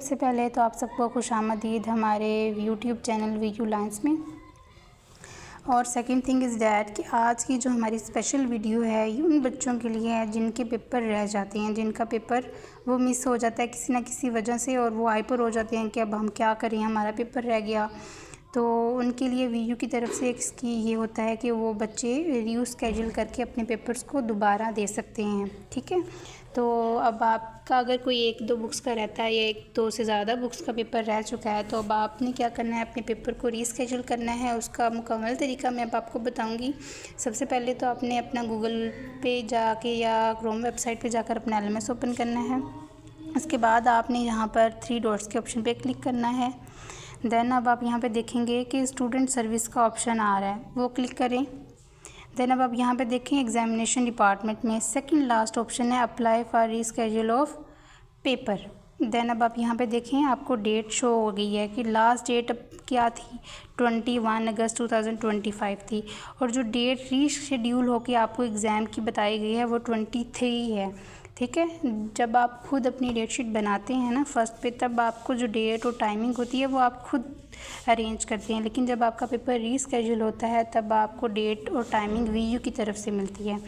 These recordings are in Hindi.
सबसे पहले तो आप सबको खुशामदीद हमारे यूट्यूब चैनल वीयू लाइन्स में। और सेकंड थिंग इज़ डैट कि आज की जो हमारी स्पेशल वीडियो है ये उन बच्चों के लिए है जिनके पेपर रह जाते हैं, जिनका पेपर वो मिस हो जाता है किसी ना किसी वजह से, और वो हाइपर हो जाते हैं कि अब हम क्या करें, हमारा पेपर रह गया। तो उनके लिए वीयू की तरफ से इसकी ये होता है कि वो बच्चे रीस्केड्यूल करके अपने पेपर्स को दोबारा दे सकते हैं। ठीक है, तो अब आपका अगर कोई 1-2 बुक्स का रहता है या 1-2 से ज़्यादा बुक्स का पेपर रह चुका है, तो अब आपने क्या करना है, अपने पेपर को रीस्केड्यूल करना है। उसका मुकम्मल तरीका मैं अब आपको बताऊंगी। सबसे पहले तो आपने अपना गूगल पे जाके या क्रोम वेबसाइट पे जाकर अपना LMS ओपन करना है। उसके बाद आपने यहाँ पर 3 डॉट्स के ऑप्शन पे क्लिक करना है। देन अब आप यहाँ पे देखेंगे कि स्टूडेंट सर्विस का ऑप्शन आ रहा है, वो क्लिक करें। देन अब आप यहाँ पे देखें एग्जामिनेशन डिपार्टमेंट में सेकंड लास्ट ऑप्शन है apply for reschedule of paper. Then अब आप यहाँ पे देखें आपको डेट शो हो गई है कि लास्ट डेट अब क्या थी, 21 अगस्त 2025 थी, और जो डेट रीशेड्यूल होकर आपको एग्ज़ाम की बताई गई है वो 23 है। ठीक है, जब आप खुद अपनी डेट शीट बनाते हैं ना फर्स्ट पे, तब आपको जो डेट और टाइमिंग होती है वो आप खुद अरेंज करते हैं, लेकिन जब आपका पेपर रीस्केड्यूल होता है तब आपको डेट और टाइमिंग वीयू की तरफ से मिलती है।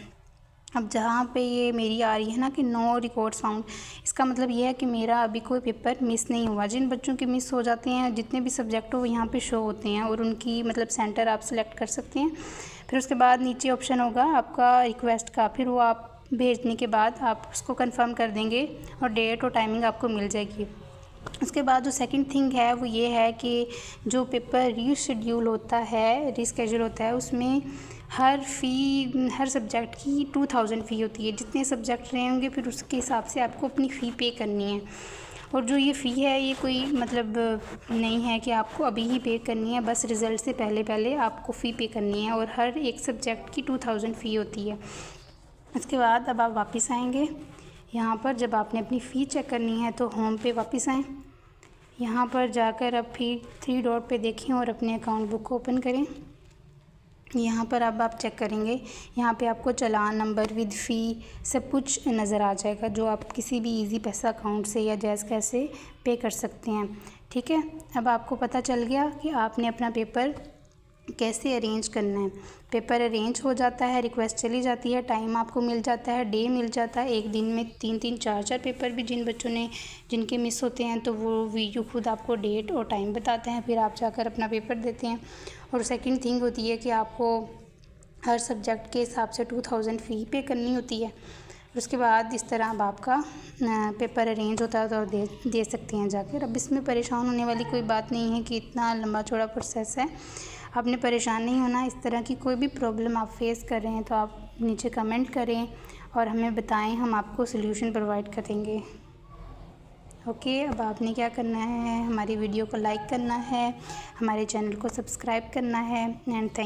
अब जहाँ पे ये मेरी आ रही है ना कि नो रिकॉर्ड्स फाउंड, इसका मतलब ये है कि मेरा अभी कोई पेपर मिस नहीं हुआ। जिन बच्चों के मिस हो जाते हैं, जितने भी सब्जेक्ट हो यहाँ पे शो होते हैं और उनकी मतलब सेंटर आप सेलेक्ट कर सकते हैं। फिर उसके बाद नीचे ऑप्शन होगा आपका रिक्वेस्ट का, फिर वो आप भेजने के बाद आप उसको कंफर्म कर देंगे और डेट और टाइमिंग आपको मिल जाएगी। उसके बाद जो सेकंड थिंग है वो ये है कि जो पेपर रीशेड्यूल होता है, रीस्केड्यूल होता है, उसमें हर सब्जेक्ट की 2000 फ़ी होती है। जितने सब्जेक्ट रहे होंगे फिर उसके हिसाब से आपको अपनी फ़ी पे करनी है। और जो ये फ़ी है ये कोई मतलब नहीं है कि आपको अभी ही पे करनी है, बस रिज़ल्ट से पहले आपको फ़ी पे करनी है, और हर एक सब्जेक्ट की 2000 फ़ी होती है। उसके बाद अब आप वापस आएंगे यहाँ पर, जब आपने अपनी फ़ी चेक करनी है तो होम पे वापस आएँ। यहाँ पर जाकर अब फिर 3 डॉट पे देखें और अपने अकाउंट बुक को ओपन करें। यहाँ पर अब आप चेक करेंगे, यहाँ पे आपको चालान नंबर विद फ़ी सब कुछ नज़र आ जाएगा, जो आप किसी भी इजी पैसा अकाउंट से या जैज़ कैसे पे कर सकते हैं। ठीक है, अब आपको पता चल गया कि आपने अपना पेपर कैसे अरेंज करना है। पेपर अरेंज हो जाता है, रिक्वेस्ट चली जाती है, टाइम आपको मिल जाता है, डे मिल जाता है। एक दिन में 3-3 4-4 पेपर भी जिन बच्चों ने जिनके मिस होते हैं तो वो वीयू खुद आपको डेट और टाइम बताते हैं, फिर आप जाकर अपना पेपर देते हैं। और सेकंड थिंग होती है कि आपको हर सब्जेक्ट के हिसाब से 2000 फ़ी पे करनी होती है। उसके बाद इस तरह अब आपका पेपर अरेंज होता है तो दे सकते हैं जाकर। अब इसमें परेशान होने वाली कोई बात नहीं है कि इतना लंबा चौड़ा प्रोसेस है, आपने परेशान नहीं होना। इस तरह की कोई भी प्रॉब्लम आप फेस कर रहे हैं तो आप नीचे कमेंट करें और हमें बताएं, हम आपको सॉल्यूशन प्रोवाइड करेंगे। ओके, अब आपने क्या करना है, हमारी वीडियो को लाइक करना है, हमारे चैनल को सब्सक्राइब करना है, एंड थैंक